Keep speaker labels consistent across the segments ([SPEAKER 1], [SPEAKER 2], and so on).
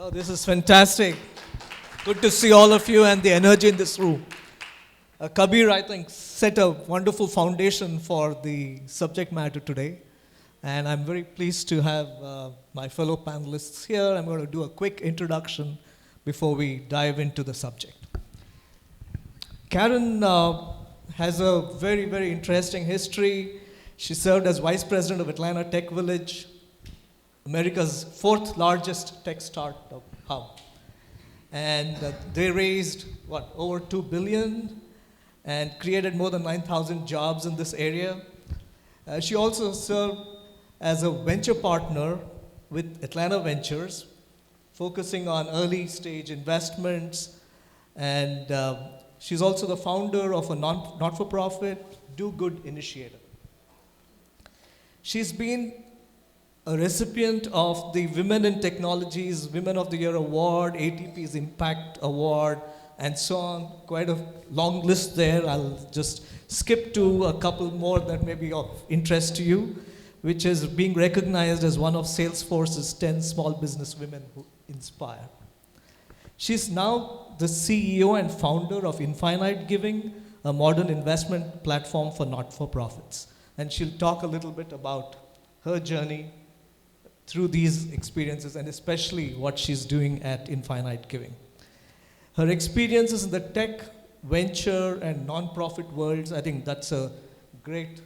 [SPEAKER 1] Oh, this is fantastic. Good to see all of you and the energy in this room. Kabir, I think, set a wonderful foundation for the subject matter today. And I'm very pleased to have my fellow panelists here. I'm going to do a quick introduction before we dive into the subject. Karen has a very, very interesting history. She served as vice president of Atlanta Tech Village, America's fourth largest tech startup hub. And they raised, over $2 billion and created more than 9,000 jobs in this area. She also served as a venture partner with Atlanta Ventures, focusing on early stage investments. And she's also the founder of a not-for-profit Do Good initiative. She's been a recipient of the Women in Technology's Women of the Year Award, ATP's Impact Award, and so on. Quite a long list there. I'll just skip to a couple more that may be of interest to you, which is being recognized as one of Salesforce's 10 small business women who inspire. She's now the CEO and founder of Infinite Giving, a modern investment platform for not-for-profits. And she'll talk a little bit about her journey through these experiences, and especially what she's doing at Infinite Giving. Her experiences in the tech, venture, and nonprofit worlds, I think that's a great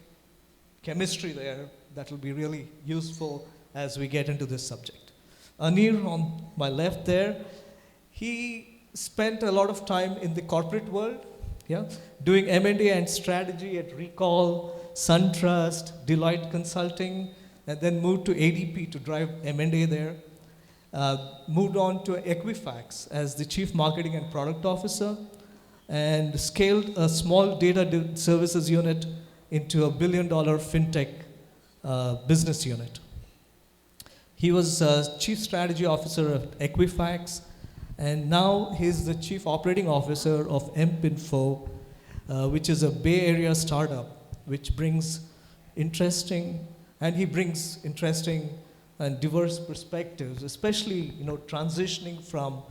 [SPEAKER 1] chemistry there that will be really useful as we get into this subject. Anir, on my left there, he spent a lot of time in the corporate world, doing M&A and strategy at Recall, SunTrust, Deloitte Consulting, and then moved to ADP to drive M&A there. Moved on to Equifax as the Chief Marketing and Product Officer, and scaled a small data services unit into $1 billion fintech business unit. He was Chief Strategy Officer at Equifax, and now he's the Chief Operating Officer of Empinfo, which is a Bay Area startup, which brings interesting and diverse perspectives, especially transitioning from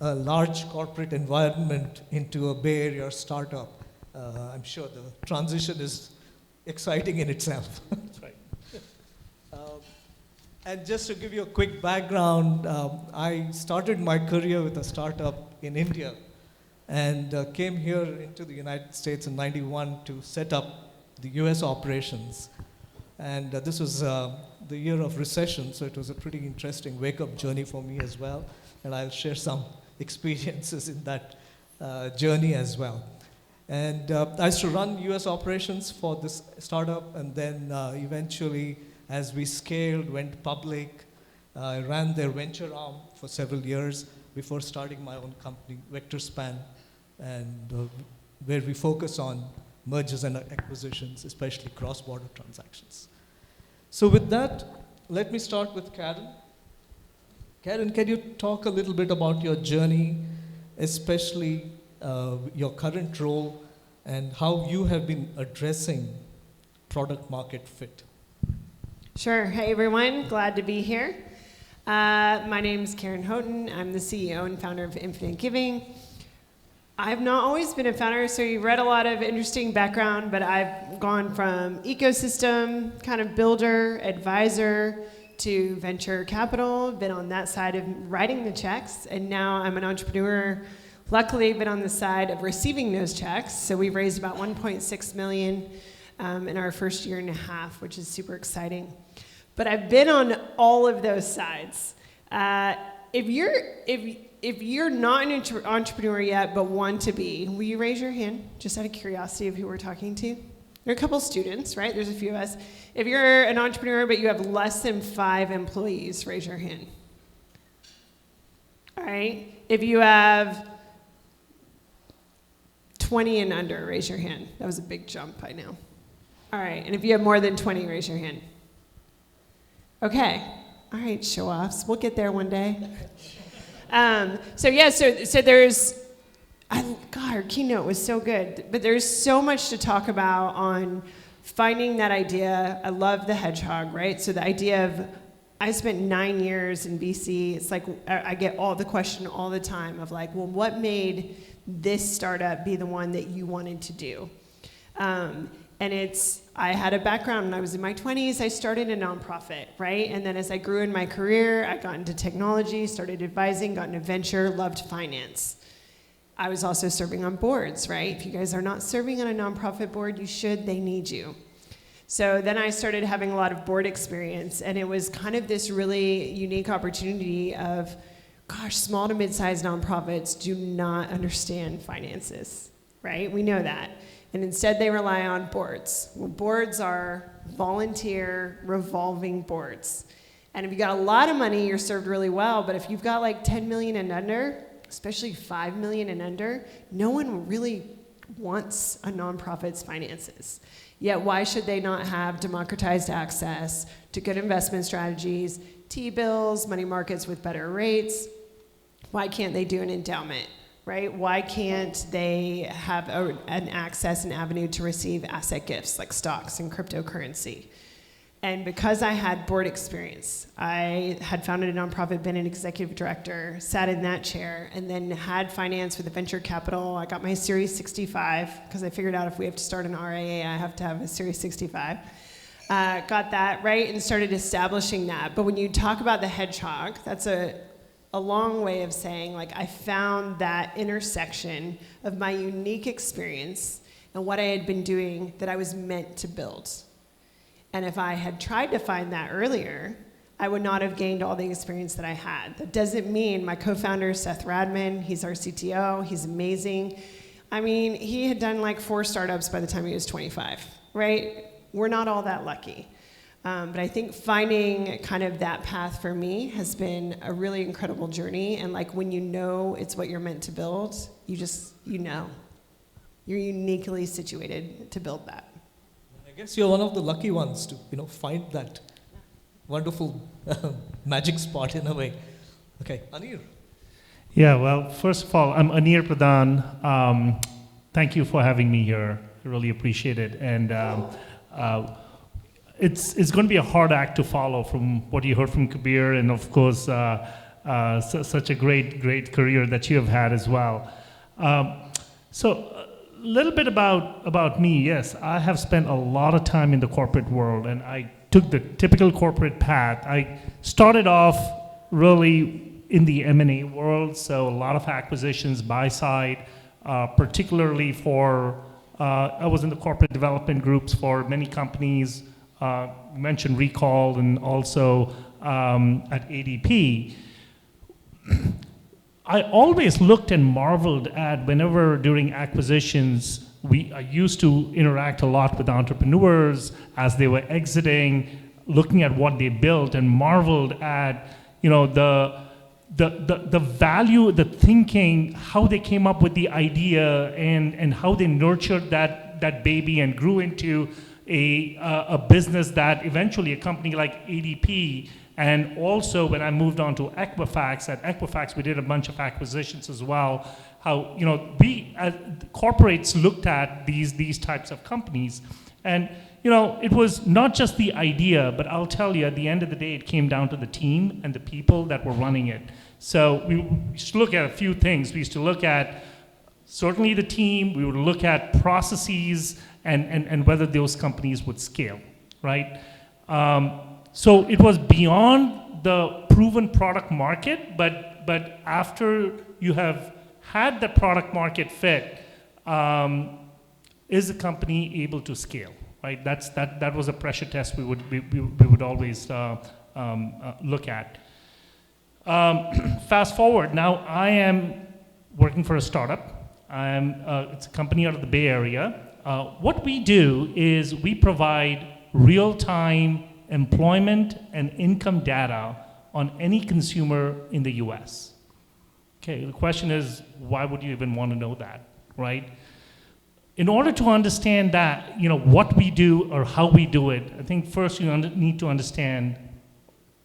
[SPEAKER 1] a large corporate environment into a Bay Area startup. I'm sure the transition is exciting in itself. That's right. And just to give you a quick background, I started my career with a startup in India and came here into the United States in '91 to set up the US operations. And this was the year of recession, so it was a pretty interesting wake-up journey for me as well. And I'll share some experiences in that journey as well. And I used to run US operations for this startup, and then eventually, as we scaled, went public, I ran their venture arm for several years before starting my own company, VectorSpan, and where we focus on mergers and acquisitions, especially cross-border transactions. So with that, let me start with Karen. Karen, can you talk a little bit about your journey, especially your current role, and how you have been addressing product market fit?
[SPEAKER 2] Sure. Hey, everyone. Glad to be here. My name's Karen Houghton. I'm the CEO and founder of Infinite Giving. I've not always been a founder, so you read a lot of interesting background, but I've gone from ecosystem, kind of builder, advisor, to venture capital, been on that side of writing the checks, and now I'm an entrepreneur. Luckily, I've been on the side of receiving those checks, so we've raised about $1.6 million in our first year and a half, which is super exciting. But I've been on all of those sides. If you're not an entrepreneur yet but want to be, will you raise your hand, just out of curiosity of who we're talking to? There are a couple students, right? There's a few of us. If you're an entrepreneur but you have less than 5 employees, raise your hand. All right. If you have 20 and under, raise your hand. That was a big jump, I know. All right. And if you have more than 20, raise your hand. Okay. All right, show-offs. We'll get there one day. So there's, God, our keynote was so good. But there's so much to talk about on finding that idea. I love the hedgehog, right? So the idea of I spent 9 years in VC. It's like I get the question all the time of like, well, what made this startup be the one that you wanted to do? And I had a background when I was in my 20s. I started a nonprofit, right? And then as I grew in my career, I got into technology, started advising, got into venture, loved finance. I was also serving on boards, right? If you guys are not serving on a nonprofit board, you should, they need you. So then I started having a lot of board experience, and it was kind of this really unique opportunity of, gosh, small to mid-sized nonprofits do not understand finances, right? We know that. And instead they rely on boards. Well, boards are volunteer revolving boards. And if you got a lot of money, you're served really well, but if you've got like 10 million and under, especially 5 million and under, no one really wants a nonprofit's finances. Yet why should they not have democratized access to good investment strategies, T-bills, money markets with better rates? Why can't they do an endowment, right? Why can't they have an access and avenue to receive asset gifts like stocks and cryptocurrency? And because I had board experience, I had founded a nonprofit, been an executive director, sat in that chair, and then had finance with a venture capital. I got my Series 65, because I figured out if we have to start an RIA, I have to have a Series 65. Got that, right, and started establishing that. But when you talk about the hedgehog, that's a long way of saying, like, I found that intersection of my unique experience and what I had been doing that I was meant to build. And if I had tried to find that earlier, I would not have gained all the experience that I had. That doesn't mean my co-founder, Seth Radman, he's our CTO, he's amazing. I mean, he had done like 4 startups by the time he was 25, right? We're not all that lucky. But I think finding kind of that path for me has been a really incredible journey. And like when you know it's what you're meant to build, you know. You're uniquely situated to build that.
[SPEAKER 1] I guess you're one of the lucky ones to, find that wonderful magic spot in a way. Okay, Anir.
[SPEAKER 3] Yeah, well, first of all, I'm Anir Pradhan. Thank you for having me here. I really appreciate it. And it's going to be a hard act to follow from what you heard from Kabir, and of course, such a great career that you have had as well. So a little bit about me. Yes, I have spent a lot of time in the corporate world, and I took the typical corporate path. I started off really in the M&A world, so a lot of acquisitions, buy side, particularly for, I was in the corporate development groups for many companies, mentioned Recall, and also at ADP. I always looked and marveled at whenever during acquisitions, I used to interact a lot with entrepreneurs as they were exiting, looking at what they built, and marveled at the value, the thinking, how they came up with the idea, and how they nurtured that baby and grew into a business that eventually a company like ADP. And also when I moved on to Equifax, at Equifax we did a bunch of acquisitions as well, how we as corporates looked at these types of companies. And it was not just the idea, but I'll tell you, at the end of the day, it came down to the team and the people that were running it. So we used to look at a few things. We used to look at certainly the team, we would look at processes, and whether those companies would scale, right? So it was beyond the proven product market, but after you have had the product market fit, is the company able to scale, right? That was a pressure test we would always look at. Fast forward, now I am working for a startup. It's a company out of the Bay Area. What we do is we provide real-time employment and income data on any consumer in the US. Okay, the question is, why would you even want to know that, right? In order to understand that, what we do or how we do it, I think first you need to understand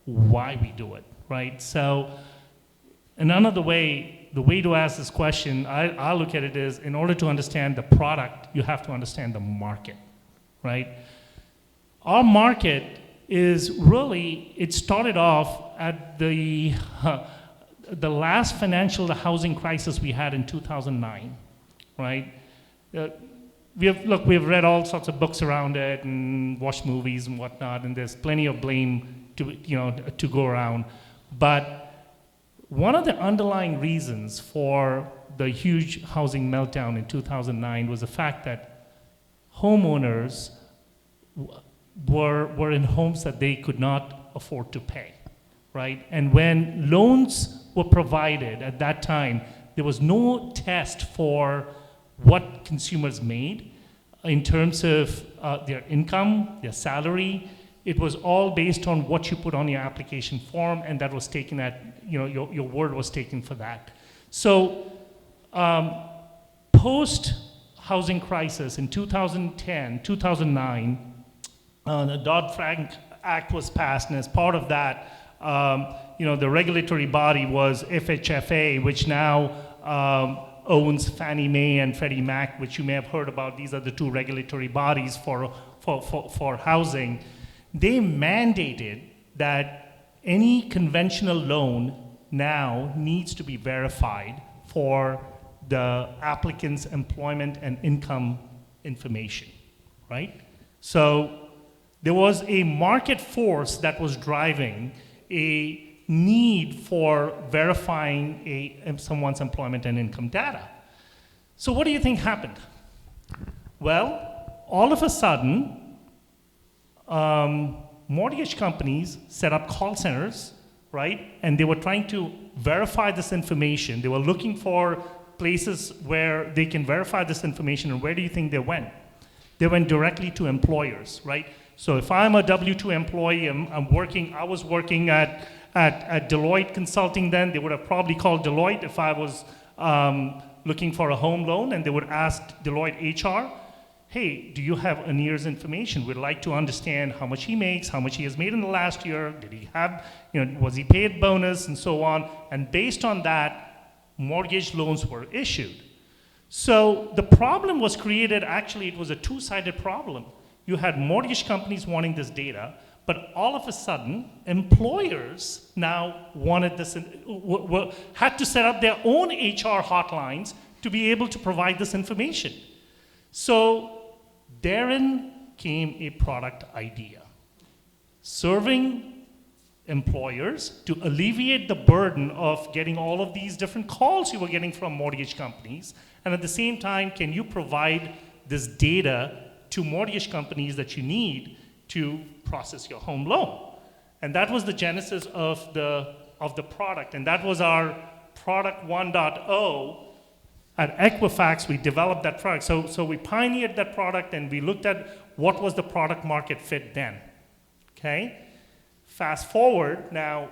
[SPEAKER 3] why we do it, right? So, and another way, the way to ask this question, I look at it is, in order to understand the product, you have to understand the market, right? Our market is really, it started off at the last financial housing crisis we had in 2009, right? We've read all sorts of books around it and watched movies and whatnot, and there's plenty of blame to go around. But one of the underlying reasons for the huge housing meltdown in 2009 was the fact that homeowners were in homes that they could not afford to pay, right? And when loans were provided at that time, there was no test for what consumers made in terms of their income, their salary. It was all based on what you put on your application form, and that was taken your word was taken for that. So post-housing crisis in 2010, 2009, the Dodd-Frank Act was passed, and as part of that, the regulatory body was FHFA, which now owns Fannie Mae and Freddie Mac, which you may have heard about. These are the two regulatory bodies for housing. They mandated that any conventional loan now needs to be verified for the applicant's employment and income information, right? So there was a market force that was driving a need for verifying someone's employment and income data. So what do you think happened? Well, all of a sudden, mortgage companies set up call centers, right? And they were trying to verify this information. They were looking for places where they can verify this information, and where do you think they went? They went directly to employers, right? So if I'm a W-2 employee, I was working at Deloitte Consulting then, they would have probably called Deloitte if I was looking for a home loan, and they would ask Deloitte HR, hey, do you have Anir's information? We'd like to understand how much he makes, how much he has made in the last year, did he have, was he paid bonus, and so on. And based on that, mortgage loans were issued. So the problem was created, actually it was a two-sided problem. You had mortgage companies wanting this data, but all of a sudden, employers now wanted this, had to set up their own HR hotlines to be able to provide this information. So therein came a product idea, serving employers to alleviate the burden of getting all of these different calls you were getting from mortgage companies, and at the same time, can you provide this data to mortgage companies that you need to process your home loan? And that was the genesis of the product, and that was our product 1.0. At Equifax, we developed that product. So we pioneered that product, and we looked at what was the product market fit then, okay? Fast forward, now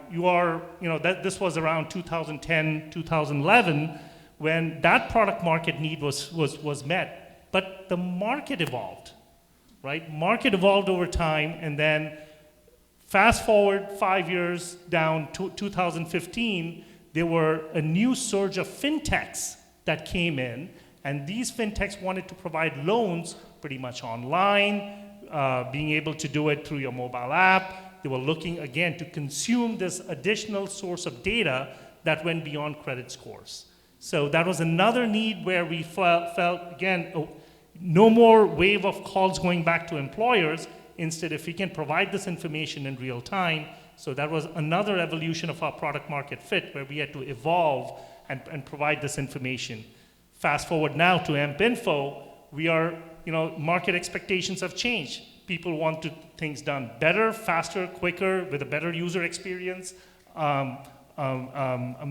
[SPEAKER 3] this was around 2010, 2011, when that product market need was met, but the market evolved, right? Market evolved over time, and then fast forward 5 years down to 2015, there were a new surge of fintechs that came in, and these fintechs wanted to provide loans pretty much online, being able to do it through your mobile app. They were looking, again, to consume this additional source of data that went beyond credit scores. So that was another need where we felt again, no more wave of calls going back to employers. Instead, if we can provide this information in real time, so that was another evolution of our product market fit, where we had to evolve and provide this information. Fast forward now to Empinfo, we are, market expectations have changed. People want things done better, faster, quicker, with a better user experience.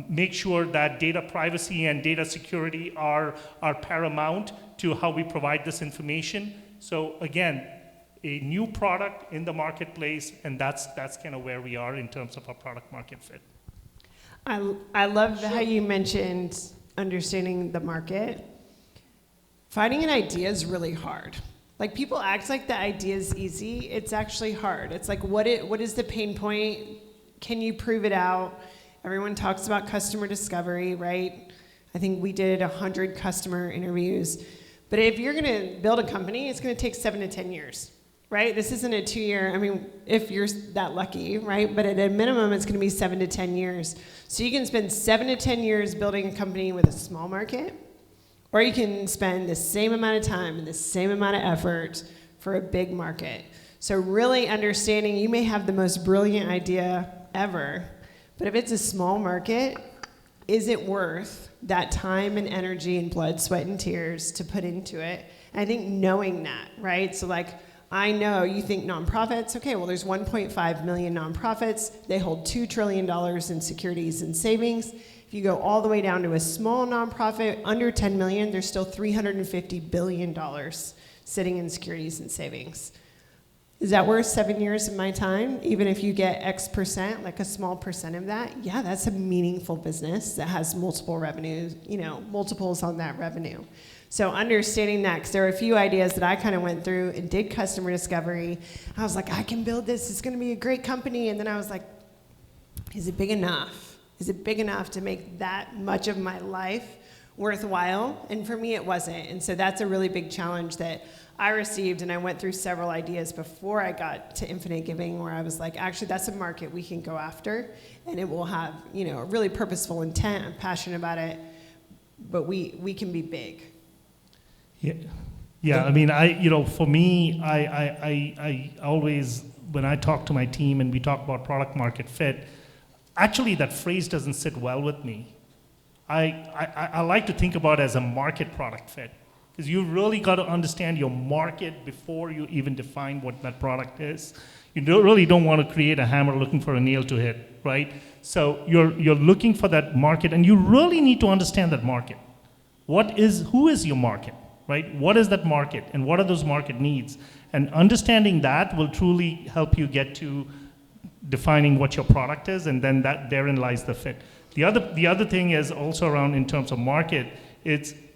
[SPEAKER 3] Make sure that data privacy and data security are paramount to how we provide this information. So again, a new product in the marketplace, and that's kind of where we are in terms of our product market fit.
[SPEAKER 2] I love how you mentioned understanding the market. Finding an idea is really hard. Like, people act like the idea is easy. It's actually hard. It's like, what is the pain point? Can you prove it out? Everyone talks about customer discovery, right? I think we did 100 customer interviews. But if you're going to build a company, it's going to take 7 to 10 years, right? This isn't a 2-year, I mean, if you're that lucky, right? But at a minimum, it's going to be 7 to 10 years. So you can spend 7 to 10 years building a company with a small market, or you can spend the same amount of time and the same amount of effort for a big market. So really understanding, you may have the most brilliant idea ever, but if it's a small market, is it worth that time and energy and blood, sweat, and tears to put into it? And I think knowing that, right? So like, I know you think nonprofits, okay, well there's 1.5 million nonprofits. They hold $2 trillion in securities and savings. If you go all the way down to a small nonprofit, under 10 million, there's still $350 billion sitting in securities and savings. Is that worth 7 years of my time? Even if you get X percent, like a small percent of that, yeah, that's a meaningful business that has multiple revenues, multiples on that revenue. So understanding that, because there are a few ideas that I kind of went through and did customer discovery. I was like, I can build this, it's gonna be a great company. And then I was like, is it big enough? Is it big enough to make that much of my life worthwhile? And for me, it wasn't. And so that's a really big challenge that I received, and I went through several ideas before I got to Infinite Giving, where I was like, actually, that's a market we can go after, and it will have, a really purposeful intent. I'm passionate about it, but we can be big.
[SPEAKER 3] Yeah. I mean, for me, I always, when I talk to my team and we talk about product market fit, actually that phrase doesn't sit well with me. I like to think about it as a market product fit. Because you really got to understand your market before you even define what that product is. You really don't want to create a hammer looking for a nail to hit, right? So you're looking for that market, and you really need to understand that market. Who is your market, right? What is that market, and what are those market needs? And understanding that will truly help you get to defining what your product is, and then therein lies the fit. The other thing is also around in terms of market.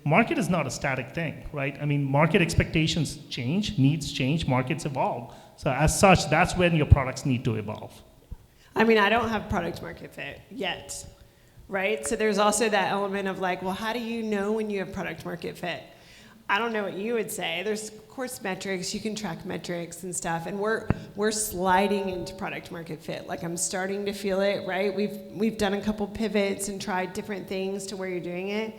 [SPEAKER 3] Market is not a static thing, right? I mean, market expectations change, needs change, markets evolve. So as such, that's when your products need to evolve.
[SPEAKER 2] I mean, I don't have product market fit yet, right? So there's also that element of like, well, how do you know when you have product market fit? I don't know what you would say. There's, of course, metrics. You can track metrics and stuff, and we're sliding into product market fit. Like, I'm starting to feel it, right? We've done a couple pivots and tried different things to where you're doing it.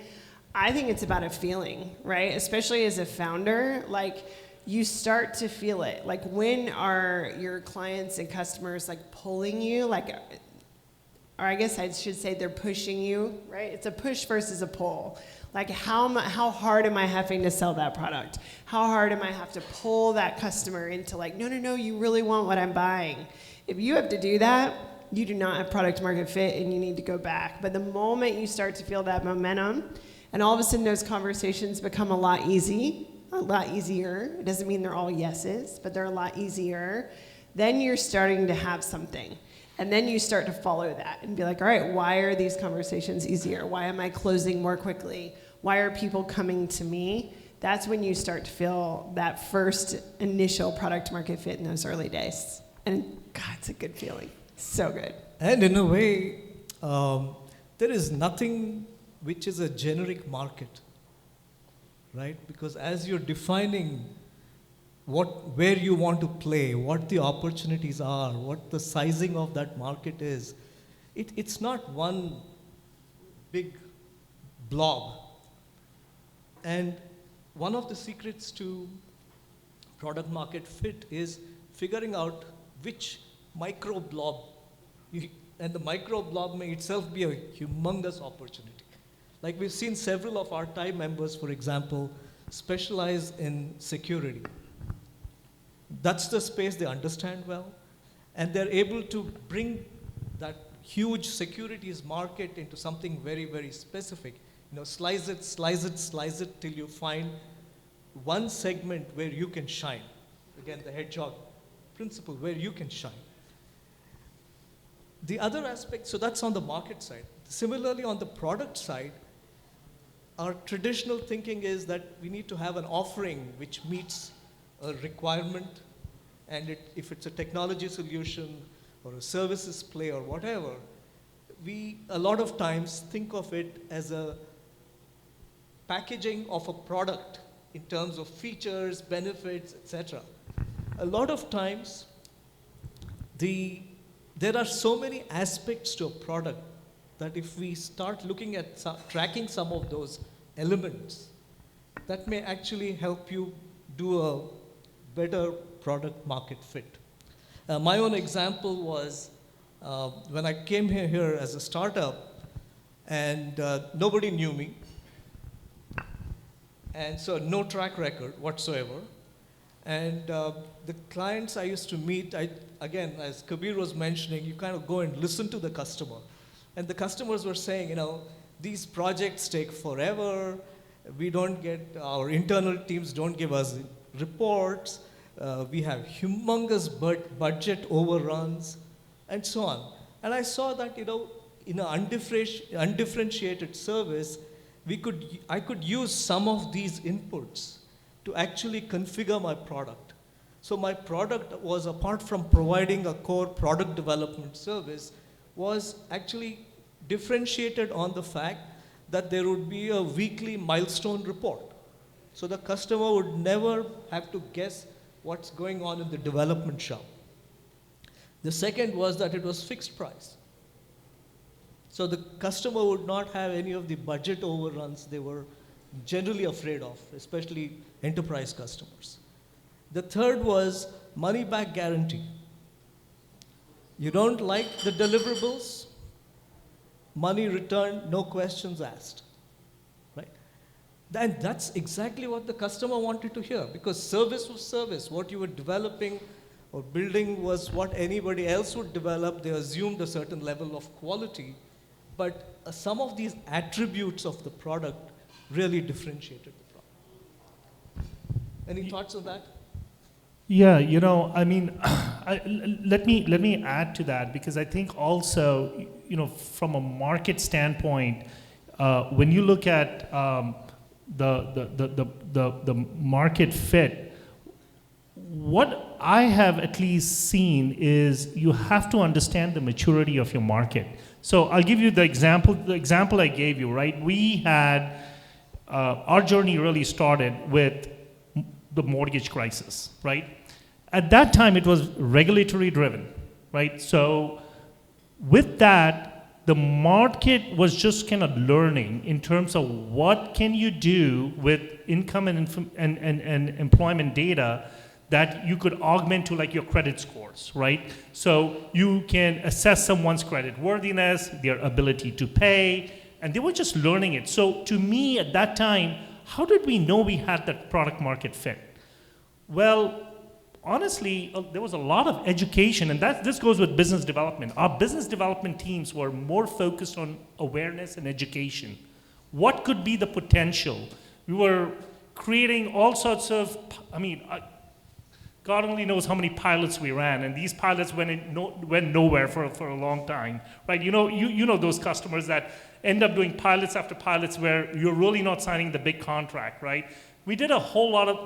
[SPEAKER 2] I think it's about a feeling, right? Especially as a founder, like you start to feel it. Like, when are your clients and customers like pulling you, like, or I guess I should say they're pushing you, right? It's a push versus a pull. Like, how hard am I having to sell that product? How hard am I have to pull that customer into like, no, you really want what I'm buying? If you have to do that, you do not have product market fit, and you need to go back. But the moment you start to feel that momentum, and all of a sudden those conversations become a lot easier. It doesn't mean they're all yeses, but they're a lot easier. Then you're starting to have something. And then you start to follow that and be like, all right, why are these conversations easier? Why am I closing more quickly? Why are people coming to me? That's when you start to feel that first initial product market fit in those early days. And God, it's a good feeling. So good.
[SPEAKER 1] And in a way, there is nothing which is a generic market, right? Because as you're defining where you want to play, what the opportunities are, what the sizing of that market is, it's not one big blob. And one of the secrets to product market fit is figuring out which micro blob, and the micro blob may itself be a humongous opportunity. Like, we've seen several of our TiE members, for example, specialize in security. That's the space they understand well, and they're able to bring that huge securities market into something very, very specific. Slice it till you find one segment where you can shine. Again, the hedgehog principle, where you can shine. The other aspect, so that's on the market side. Similarly, on the product side, our traditional thinking is that we need to have an offering which meets a requirement, and if it's a technology solution or a services play or whatever, we a lot of times think of it as a packaging of a product in terms of features, benefits, etc. a lot of times, there are so many aspects to a product that if we start looking at tracking some of those elements, that may actually help you do a better product market fit. My own example was when I came here as a startup, and nobody knew me, and so no track record whatsoever. And the clients I used to meet, again, as Kabir was mentioning, you kind of go and listen to the customer. And the customers were saying, these projects take forever. We don't get, our internal teams don't give us reports. We have humongous budget overruns, and so on. And I saw that, in an undifferentiated service, I could use some of these inputs to actually configure my product. So my product was, apart from providing a core product development service, was actually differentiated on the fact that there would be a weekly milestone report. So the customer would never have to guess what's going on in the development shop. The second was that it was fixed price. So the customer would not have any of the budget overruns they were generally afraid of, especially enterprise customers. The third was money back guarantee. You don't like the deliverables, money returned, no questions asked, right? And that's exactly what the customer wanted to hear, because service was service. What you were developing or building was what anybody else would develop. They assumed a certain level of quality, but some of these attributes of the product really differentiated the product. Any thoughts on that?
[SPEAKER 3] Yeah, let me add to that, because I think also, from a market standpoint, when you look at the market fit, what I have at least seen is you have to understand the maturity of your market. So I'll give you the example I gave you, right? We had, our journey really started with the mortgage crisis, right? At that time, it was regulatory driven, right? So with that, the market was just kind of learning in terms of what can you do with income and employment data that you could augment to like your credit scores, right? So you can assess someone's credit worthiness, their ability to pay, and they were just learning it. So to me at that time, how did we know we had that product market fit? Well, honestly, there was a lot of education, and this goes with business development. Our business development teams were more focused on awareness and education. What could be the potential? We were creating all sorts of, God only knows how many pilots we ran, and these pilots went nowhere for a long time, right? You know those customers that end up doing pilots after pilots where you're really not signing the big contract, right? We did a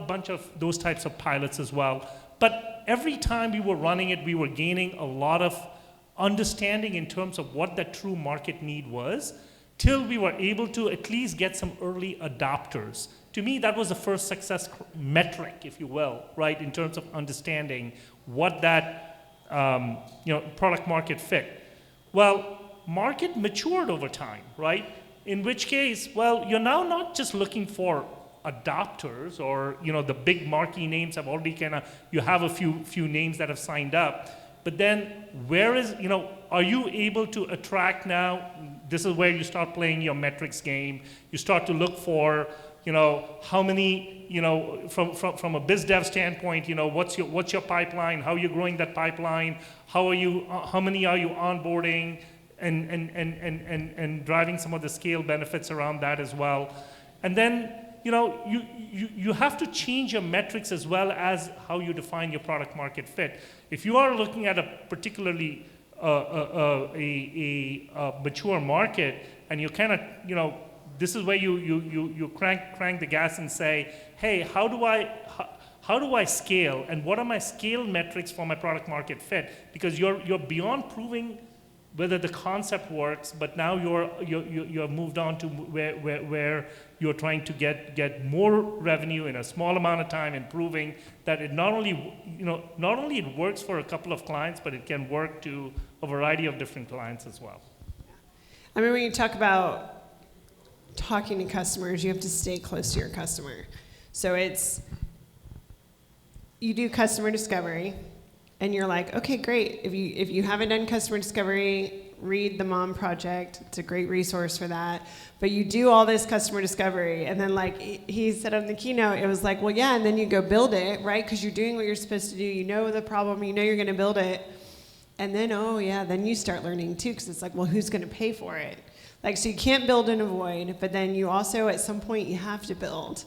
[SPEAKER 3] bunch of those types of pilots as well. But every time we were running it, we were gaining a lot of understanding in terms of what that true market need was, till we were able to at least get some early adopters. To me, that was the first success metric, if you will, right, in terms of understanding what that product market fit. Well, market matured over time, right? In which case, well, you're now not just looking for adopters, or the big marquee names have already you have a few names that have signed up, but then are you able to attract now? This is where you start playing your metrics game. You start to look for how many, from a biz dev standpoint, what's your pipeline? How are you growing that pipeline? How many are you onboarding, and driving some of the scale benefits around that as well. And then you have to change your metrics as well as how you define your product market fit. If you are looking at a particularly mature market, and you kind of, this is where you crank the gas and say, hey, how do I scale, and what are my scale metrics for my product market fit? Because you're beyond proving whether the concept works, but now you have moved on to where you're trying to get more revenue in a small amount of time, and proving that it not only it works for a couple of clients, but it can work to a variety of different clients as well.
[SPEAKER 2] I mean, when you talk about talking to customers, you have to stay close to your customer. So you do customer discovery, and you're like, okay, great. If you haven't done customer discovery, read the Mom Project. It's a great resource for that. But you do all this customer discovery, and then like he said on the keynote, it was like, well, yeah, and then you go build it, right? Because you're doing what you're supposed to do. You know the problem. You know you're going to build it. And then, oh, yeah, then you start learning, too, because it's like, well, who's going to pay for it? Like, so you can't build and avoid, but then you also, at some point, you have to build.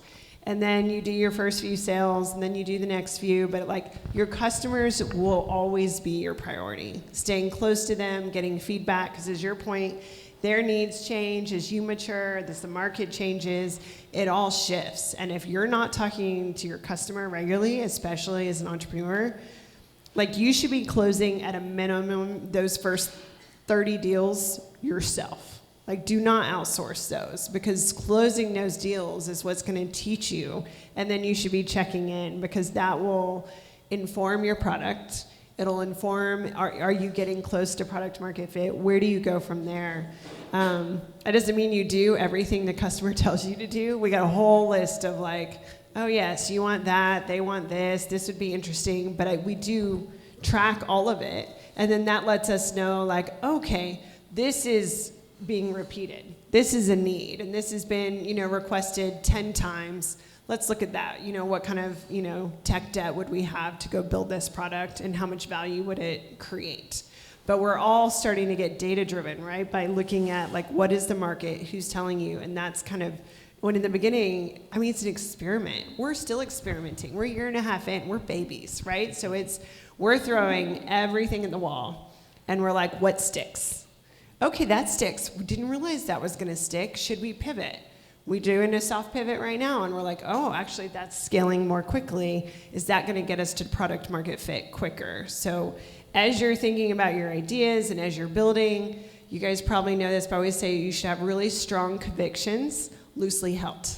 [SPEAKER 2] And then you do your first few sales, and then you do the next few. But like, your customers will always be your priority. Staying close to them, getting feedback, because as your point, their needs change as you mature, as the market changes, it all shifts. And if you're not talking to your customer regularly, especially as an entrepreneur, like, you should be closing at a minimum those first 30 deals yourself. Like, do not outsource those, because closing those deals is what's going to teach you. And then you should be checking in, because that will inform your product. It'll inform, are you getting close to product market fit? Where do you go from there? That doesn't mean you do everything the customer tells you to do. We got a whole list of like, oh yes, you want that, they want this would be interesting, but we do track all of it. And then that lets us know, like, okay, this is being repeated. This is a need, and this has been, requested 10 times. Let's look at that. What kind of, tech debt would we have to go build this product, and how much value would it create? But we're all starting to get data-driven, right? By looking at, like, what is the market, who's telling you, and that's kind of, when in the beginning, it's an experiment. We're still experimenting. We're a year and a half in. We're babies, right? So we're throwing everything at the wall, and we're like, what sticks? Okay, that sticks. We didn't realize that was going to stick. Should we pivot? We're doing a soft pivot right now, and we're like, oh, actually, that's scaling more quickly. Is that going to get us to product market fit quicker? So as you're thinking about your ideas and as you're building, you guys probably know this, but I always say you should have really strong convictions, loosely held,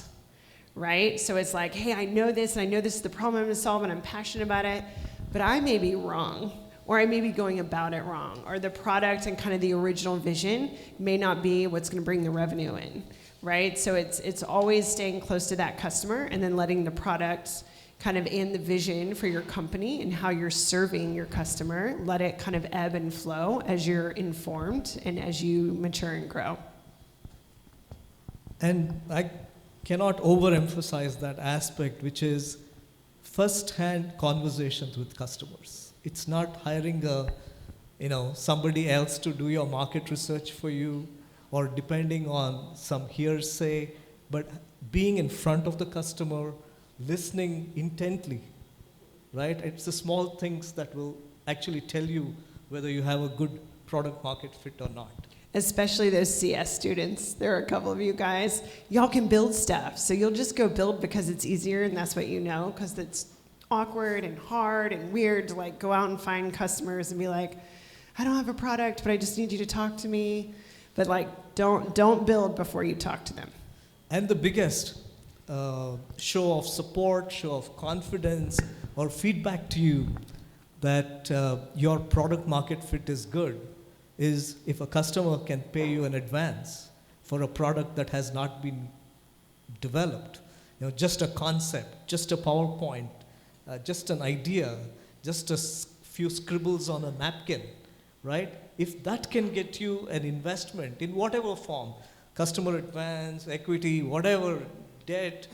[SPEAKER 2] right? So it's like, hey, I know this, and I know this is the problem I'm going to solve, and I'm passionate about it, but I may be wrong, or I may be going about it wrong, or the product and kind of the original vision may not be what's going to bring the revenue in, right? So it's always staying close to that customer, and then letting the product kind of and the vision for your company and how you're serving your customer, let it kind of ebb and flow as you're informed and as you mature and grow.
[SPEAKER 1] And I cannot overemphasize that aspect, which is first-hand conversations with customers. It's not hiring somebody else to do your market research for you, or depending on some hearsay, but being in front of the customer, listening intently, right? It's the small things that will actually tell you whether you have a good product market fit or not.
[SPEAKER 2] Especially those CS students. There are a couple of you guys. Y'all can build stuff. So you'll just go build because it's easier and that's what you know, because it's awkward and hard and weird to like go out and find customers and be like, I don't have a product, but I just need you to talk to me. But like, don't build before you talk to them.
[SPEAKER 1] And the biggest show of support, show of confidence, or feedback to you that your product market fit is good is if a customer can pay you in advance for a product that has not been developed. Just a concept, just a PowerPoint, just an idea, just a few scribbles on a napkin, right? If that can get you an investment in whatever form, customer advance, equity, whatever, debt,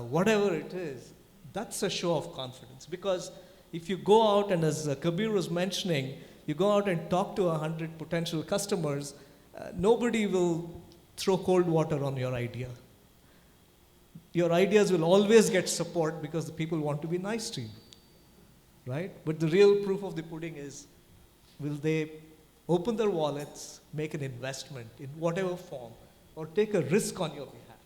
[SPEAKER 1] whatever it is, that's a show of confidence. Because if you go out and, as Kabir was mentioning, you go out and talk to 100 potential customers, nobody will throw cold water on your idea. Your ideas will always get support because the people want to be nice to you, right? But the real proof of the pudding is, will they open their wallets, make an investment in whatever form, or take a risk on your behalf?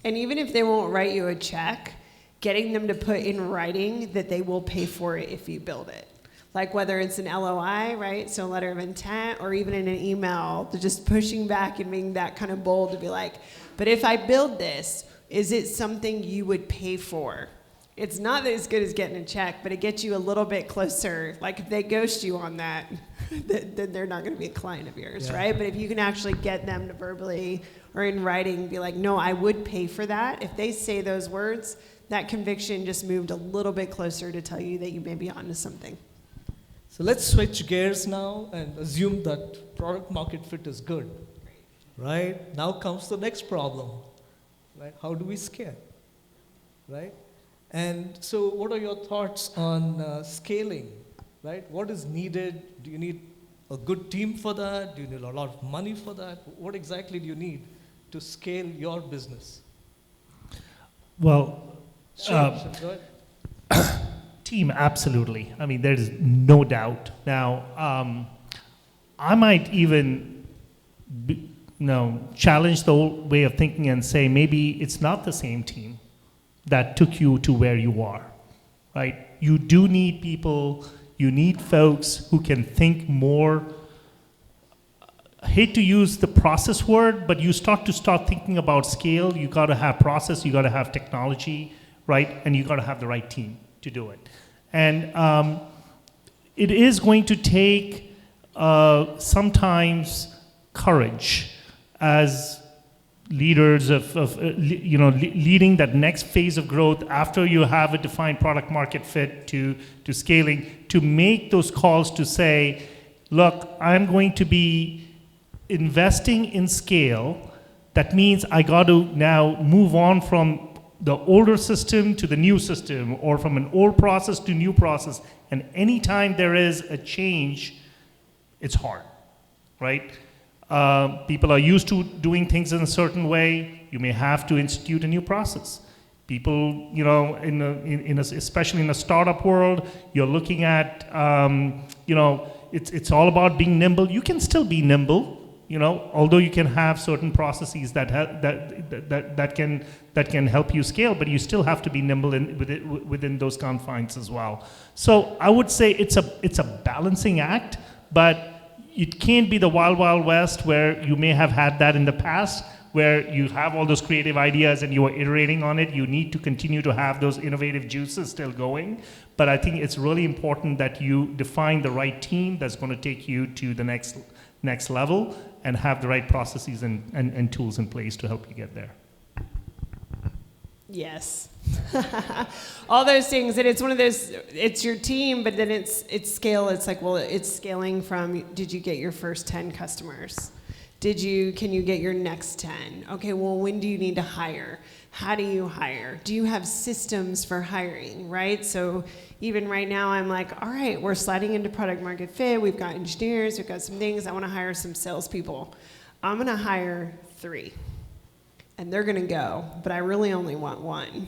[SPEAKER 2] And even if they won't write you a check, getting them to put in writing that they will pay for it if you build it. Like whether it's an LOI, right? So a letter of intent, or even in an email, they're just pushing back and being that kind of bold to be like, but if I build this, is it something you would pay for? It's not as good as getting a check, but it gets you a little bit closer. Like if they ghost you on that, then they're not going to be a client of yours,
[SPEAKER 1] Yeah.
[SPEAKER 2] right? But if you can actually get them to verbally or in writing be like, no, I would pay for that. If they say those words, that conviction just moved a little bit closer to tell you that you may be onto something.
[SPEAKER 1] So let's switch gears now and assume that product market fit is good, right? Now comes the next problem, right? How do we scale, right? And so what are your thoughts on scaling, right? What is needed? Do you need a good team for that? Do you need a lot of money for that? What exactly do you need to scale your business?
[SPEAKER 3] Well,
[SPEAKER 1] Sure, go ahead.
[SPEAKER 3] team, absolutely. I mean, there is no doubt. Now, I might even challenge the old way of thinking and say maybe it's not the same team that took you to where you are, right? You do need people, you need folks who can think more. I hate to use the process word, but you start thinking about scale. You got to have process, you got to have technology, right? And you got to have the right team to do it. And it is going to take sometimes courage as leaders leading that next phase of growth after you have a defined product market fit to scaling, to make those calls to say, look, I'm going to be investing in scale. That means I got to now move on from the older system to the new system, or from an old process to new process. And anytime there is a change, it's hard, right? People are used to doing things in a certain way. You may have to institute a new process. People, especially in a startup world, you're looking at, it's all about being nimble. You can still be nimble, although you can have certain processes that can help you scale, but you still have to be nimble within those confines as well. So I would say it's a balancing act, but it can't be the wild, wild west where you may have had that in the past, where you have all those creative ideas and you are iterating on it. You need to continue to have those innovative juices still going. But I think it's really important that you define the right team that's going to take you to the next level and have the right processes and tools in place to help you get there.
[SPEAKER 2] Yes. All those things, and it's one of those, it's your team, but then it's scale. It's like, well, it's scaling from, did you get your first 10 customers? Can you get your next 10? Okay, well, when do you need to hire? How do you hire? Do you have systems for hiring, right? So even right now, I'm like, all right, we're sliding into product market fit. We've got engineers, we've got some things. I want to hire some salespeople. I'm going to hire 3. And they're going to go, but I really only want 1,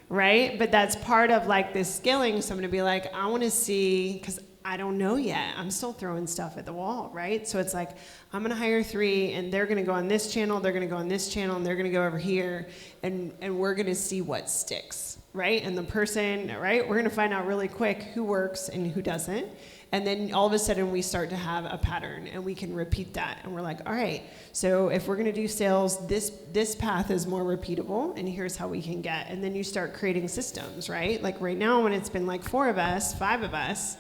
[SPEAKER 2] right? But that's part of like this scaling. So I'm going to be like, I want to see, because I don't know yet. I'm still throwing stuff at the wall, right? So it's like, I'm going to hire 3, and they're going to go on this channel, they're going to go on this channel, and they're going to go over here, and we're going to see what sticks, right? And the person, right, we're going to find out really quick who works and who doesn't. And then all of a sudden we start to have a pattern, and we can repeat that. And we're like, all right, so if we're going to do sales, this path is more repeatable, and here's how we can get. And then you start creating systems, right? Like right now when it's been like 4 of us, 5 of us,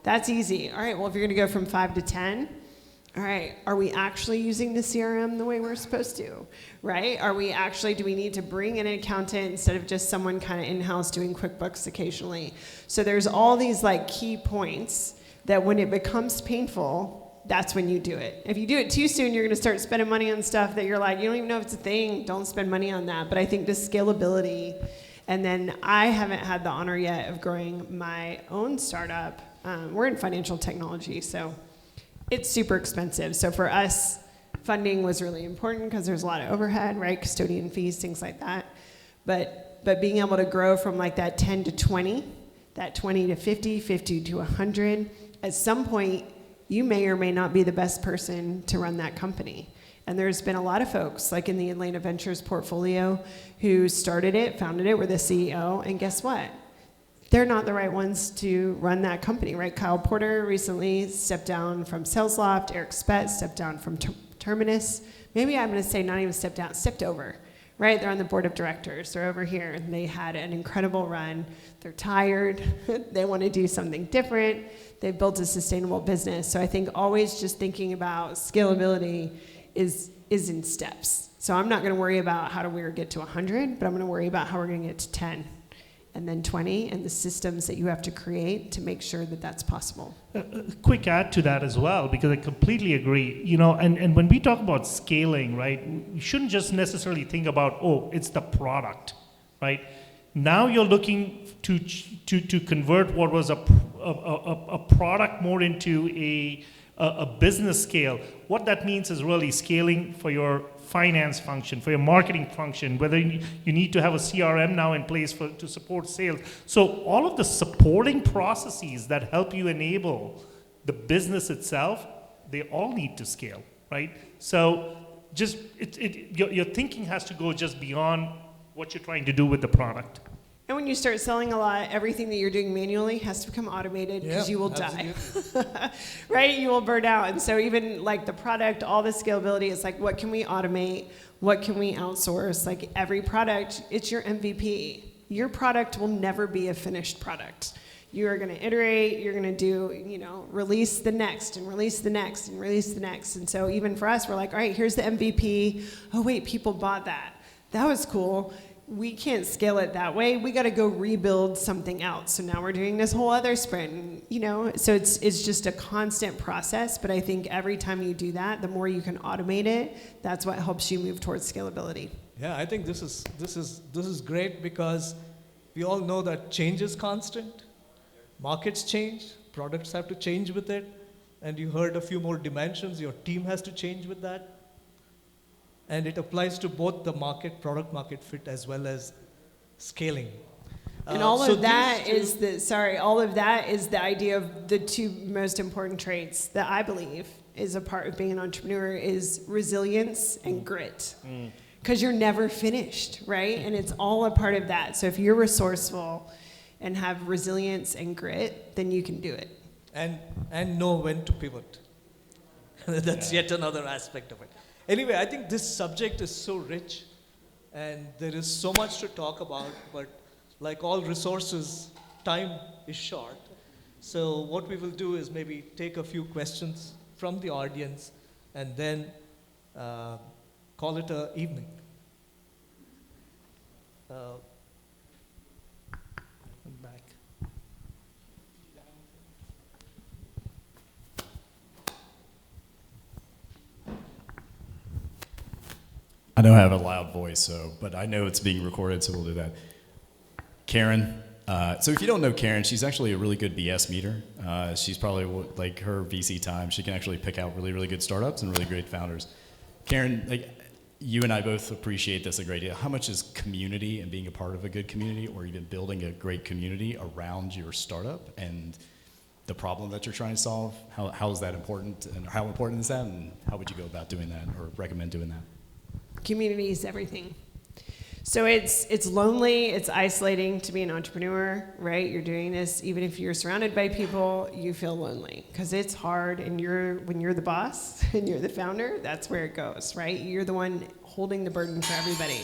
[SPEAKER 2] that's easy. All right, well, if you're going to go from 5 to 10, all right, are we actually using the CRM the way we're supposed to, right? Do we need to bring in an accountant instead of just someone kind of in-house doing QuickBooks occasionally? So there's all these like key points that when it becomes painful, that's when you do it. If you do it too soon, you're going to start spending money on stuff that you're like, you don't even know if it's a thing. Don't spend money on that. But I think the scalability, and then I haven't had the honor yet of growing my own startup. We're in financial technology, so it's super expensive. So for us, funding was really important because there's a lot of overhead, right? Custodian fees, things like that. But being able to grow from like that 10 to 20, that 20 to 50, 50 to 100, at some point, you may or may not be the best person to run that company. And there's been a lot of folks, like in the Atlanta Ventures portfolio, who started it, founded it, were the CEO, and guess what? they're not the right ones to run that company, right? Kyle Porter recently stepped down from SalesLoft. Eric Spett stepped down from Terminus. Maybe I'm going to say not even stepped down, stepped over, right? They're on the board of directors. They're over here, and they had an incredible run. They're tired. They want to do something different. They've built a sustainable business. So I think always just thinking about scalability is in steps. So I'm not going to worry about how do we get to 100, but I'm going to worry about how we're going to get to 10. And then 20, and the systems that you have to create to make sure that that's possible.
[SPEAKER 3] A quick add to that as well, because I completely agree. And when we talk about scaling, right, you shouldn't just necessarily think about, oh, it's the product, right? Now you're looking to convert what was a product more into a business scale. What that means is really scaling for your finance function, for your marketing function, whether you need to have a CRM now in place to support sales. So all of the supporting processes that help you enable the business itself, they all need to scale, right? So just your thinking has to go just beyond what you're trying to do with the product.
[SPEAKER 2] And when you start selling a lot, everything that you're doing manually has to become automated because you will die, right? You will burn out. And so even like the product, all the scalability is like, what can we automate? What can we outsource? Like every product, it's your MVP. Your product will never be a finished product. You are going to iterate, you're going to do, release the next and release the next and release the next. And so even for us, we're like, all right, here's the MVP. Oh wait, people bought that. That was cool. We can't scale it that way. We got to go rebuild something else. So now we're doing this whole other sprint, So it's just a constant process. But I think every time you do that, the more you can automate it, that's what helps you move towards scalability.
[SPEAKER 1] Yeah, I think this is great because we all know that change is constant. Markets change, products have to change with it, and you heard a few more dimensions. Your team has to change with that. And it applies to both the product market fit, as well as scaling.
[SPEAKER 2] And all of that is the idea of the two most important traits that I believe is a part of being an entrepreneur is resilience and grit. Because you're never finished, right? And it's all a part of that. So if you're resourceful and have resilience and grit, then you can do it.
[SPEAKER 1] And know when to pivot. That's yet another aspect of it. Anyway, I think this subject is so rich, and there is so much to talk about, but like all resources, time is short. So what we will do is maybe take a few questions from the audience and then call it an evening.
[SPEAKER 3] Back.
[SPEAKER 4] I know I have a loud voice, but I know it's being recorded, so we'll do that. Karen. So if you don't know Karen, she's actually a really good BS meter. She's probably like her VC time. She can actually pick out really, really good startups and really great founders. Karen, you and I both appreciate this a great deal. How much is community and being a part of a good community, or even building a great community around your startup and the problem that you're trying to solve? How is that important, and how important is that, and how would you go about doing that or recommend doing that?
[SPEAKER 2] Community is everything. So it's lonely, it's isolating to be an entrepreneur, right? You're doing this, even if you're surrounded by people, you feel lonely because it's hard, and when you're the boss and you're the founder, that's where it goes, right? You're the one holding the burden for everybody.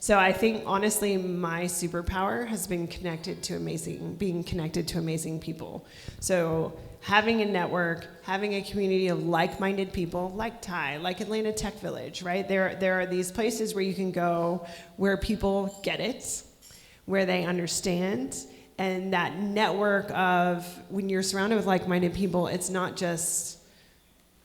[SPEAKER 2] So I think, honestly, my superpower has been being connected to amazing people. So having a network, having a community of like-minded people, like TiE, like Atlanta Tech Village, right? There are these places where you can go where people get it, where they understand, and that network of when you're surrounded with like-minded people, it's not just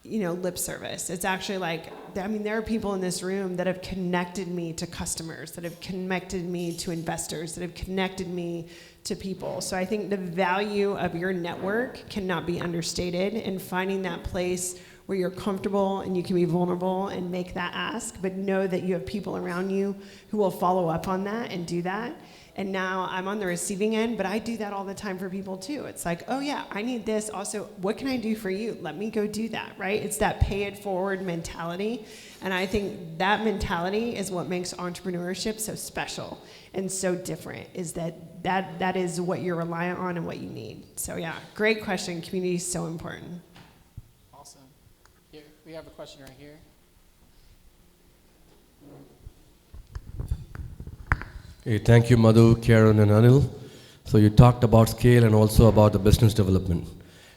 [SPEAKER 2] lip service. It's actually there are people in this room that have connected me to customers, that have connected me to investors, that have connected me to people. So I think the value of your network cannot be understated, and finding that place where you're comfortable and you can be vulnerable and make that ask, but know that you have people around you who will follow up on that and do that. And now I'm on the receiving end, but I do that all the time for people too. It's like, oh yeah, I need this. Also, what can I do for you? Let me go do that, right? It's that pay it forward mentality. And I think that mentality is what makes entrepreneurship so special and so different, is that is what you're reliant on and what you need. So yeah, great question. Community is so important.
[SPEAKER 5] Awesome. Here, we have a question right here.
[SPEAKER 6] Hey, thank you, Madhu, Karen, and Anil. So you talked about scale and also about the business development,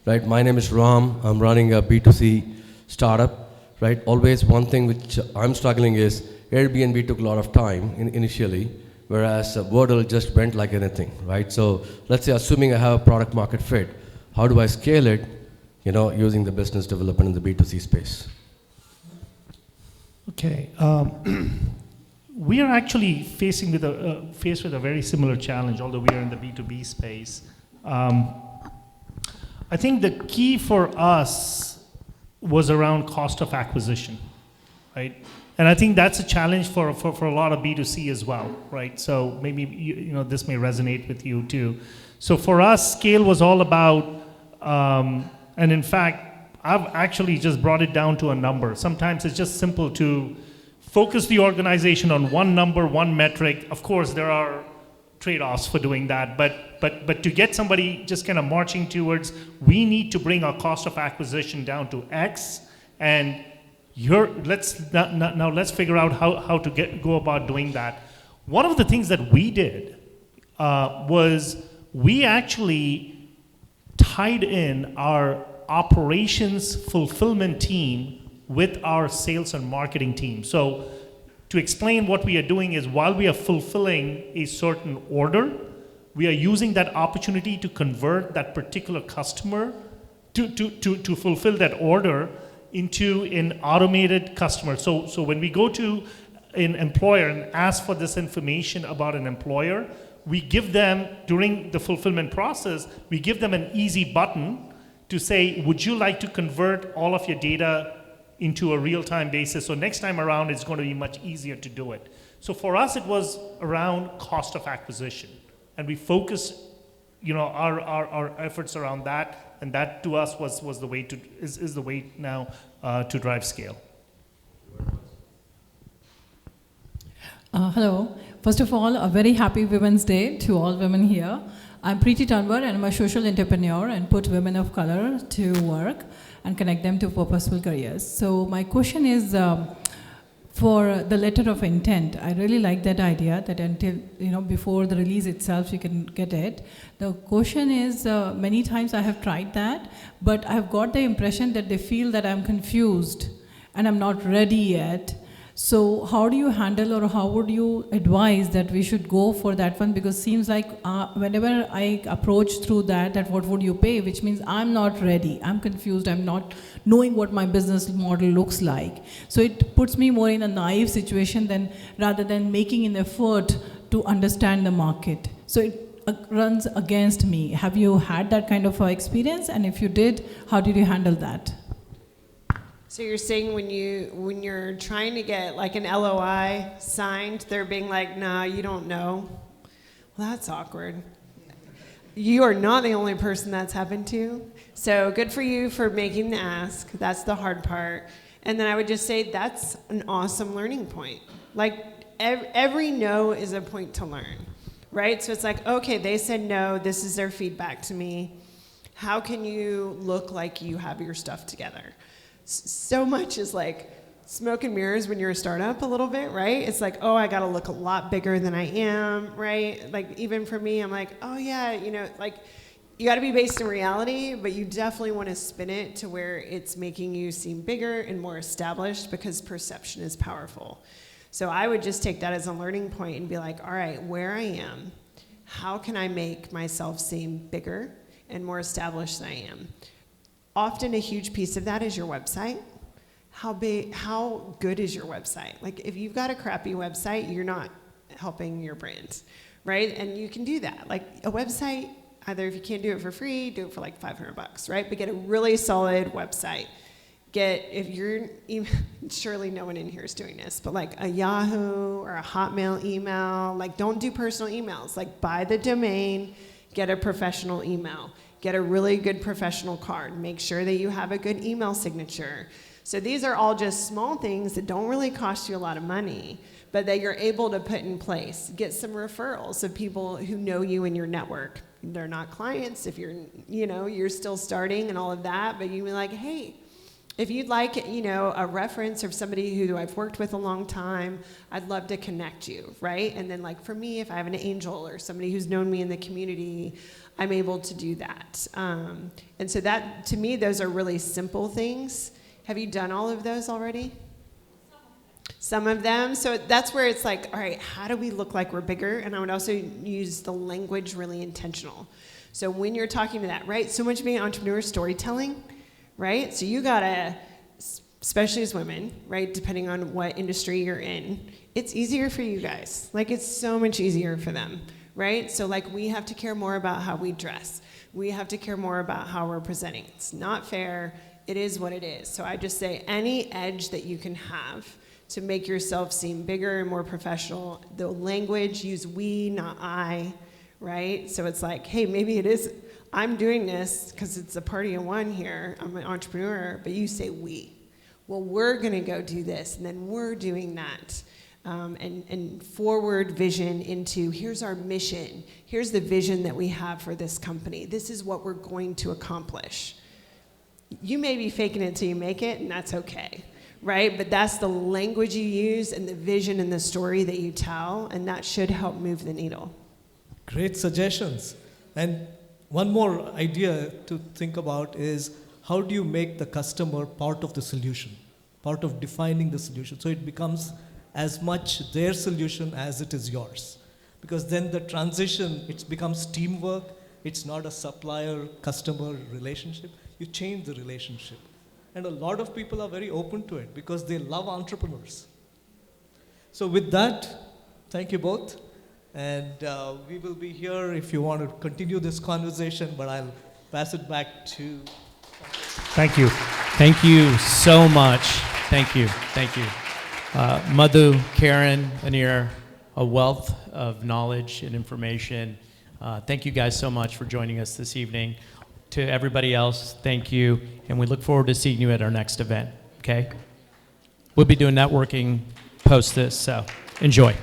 [SPEAKER 6] right? My name is Ram. I'm running a B2C startup, right? Always one thing which I'm struggling is Airbnb took a lot of time initially, whereas Wordle just went like anything, right? So let's say, assuming I have a product market fit, how do I scale it, using the business development in the B2C space?
[SPEAKER 3] Okay. We are actually faced with a very similar challenge, although we are in the B2B space. I think the key for us was around cost of acquisition, right? And I think that's a challenge for a lot of B2C as well, right? So maybe this may resonate with you too. So for us, scale was all about, and in fact, I've actually just brought it down to a number. Sometimes it's just simple to focus the organization on one number, one metric. Of course, there are trade-offs for doing that, but to get somebody just kind of marching towards, we need to bring our cost of acquisition down to X, and let's figure out how to go about doing that. One of the things that we did was we actually tied in our operations fulfillment team with our sales and marketing team. So to explain, what we are doing is, while we are fulfilling a certain order, we are using that opportunity to convert that particular customer to fulfill that order into an automated customer. So when we go to an employer and ask for this information about an employer, we give them, during the fulfillment process, we give them an easy button to say, would you like to convert all of your data into a real-time basis? So next time around, it's going to be much easier to do it. So for us, it was around cost of acquisition. And we focused our efforts around that, and that to us was the way is the way now to drive scale.
[SPEAKER 7] Hello. First of all, a very happy Women's Day to all women here. I'm Preeti Tanwar, and I'm a social entrepreneur and put women of color to work and connect them to purposeful careers. So my question is, for the letter of intent, I really like that idea that until, before the release itself, you can get it. The question is, many times I have tried that, but I've got the impression that they feel that I'm confused and I'm not ready yet. So how do you handle, or how would you advise that we should go for that one? Because it seems like whenever I approach through that what would you pay, which means I'm not ready, I'm confused, I'm not knowing what my business model looks like. So it puts me more in a naive situation rather than making an effort to understand the market. So it runs against me. Have you had that kind of experience? And if you did, how did you handle that?
[SPEAKER 2] So you're saying when you're trying to get like an LOI signed, they're being like, nah, you don't know. Well, that's awkward. You are not the only person that's happened to. So good for you for making the ask. That's the hard part. And then I would just say that's an awesome learning point. Like every no is a point to learn, right? So it's like, okay, they said no, this is their feedback to me. How can you look like you have your stuff together? So much is like smoke and mirrors when you're a startup a little bit, right? It's like, oh, I got to look a lot bigger than I am, right? Like even for me, I'm like, oh yeah, like you got to be based in reality, but you definitely want to spin it to where it's making you seem bigger and more established, because perception is powerful. So I would just take that as a learning point and be like, all right, where I am, how can I make myself seem bigger and more established than I am? Often a huge piece of that is your website. How good is your website? Like if you've got a crappy website, you're not helping your brand, right? And you can do that. Like a website, either if you can't do it for free, do it for like $500, right? But get a really solid website. if you're, surely no one in here is doing this, but like a Yahoo or a Hotmail email, like don't do personal emails. Like buy the domain, get a professional email, get a really good professional card, make sure that you have a good email signature. So these are all just small things that don't really cost you a lot of money, but that you're able to put in place. Get some referrals of people who know you in your network. They're not clients if you're still starting and all of that, but you be like, hey, if you'd like, a reference of somebody who I've worked with a long time, I'd love to connect you, right? And then like for me, if I have an angel or somebody who's known me in the community, I'm able to do that. And so that, to me, those are really simple things. Have you done all of those already? Some of them. So that's where it's like, all right, how do we look like we're bigger? And I would also use the language really intentional. So when you're talking to that, right? So much of being an entrepreneur is storytelling, right? So you gotta, especially as women, right? Depending on what industry you're in, it's easier for you guys. Like it's so much easier for them, right? So like we have to care more about how we dress. We have to care more about how we're presenting. It's not fair. It is what it is. So I just say any edge that you can have to make yourself seem bigger and more professional. The language, use we, not I, right? So it's like, hey, maybe it is, I'm doing this because it's a party of one here. I'm an entrepreneur, but you say we. Well, we're going to go do this, and then we're doing that. And forward vision into here's our mission. Here's the vision that we have for this company. This is what we're going to accomplish. You may be faking it till you make it, and that's okay. Right? But that's the language you use and the vision and the story that you tell, and that should help move the needle.
[SPEAKER 1] Great suggestions. And one more idea to think about is how do you make the customer part of the solution, part of defining the solution, so it becomes as much their solution as it is yours. Because then the transition, it becomes teamwork, it's not a supplier-customer relationship, you change the relationship. And a lot of people are very open to it because they love entrepreneurs. So with that, thank you both. And we will be here if you want to continue this conversation, but I'll pass it back to...
[SPEAKER 3] Thank you.
[SPEAKER 5] Thank you so much. Thank you. Thank you. Madhu, Karen, Anir, a wealth of knowledge and information. Thank you guys so much for joining us this evening. To everybody else, thank you, and we look forward to seeing you at our next event, okay? We'll be doing networking post this, so enjoy.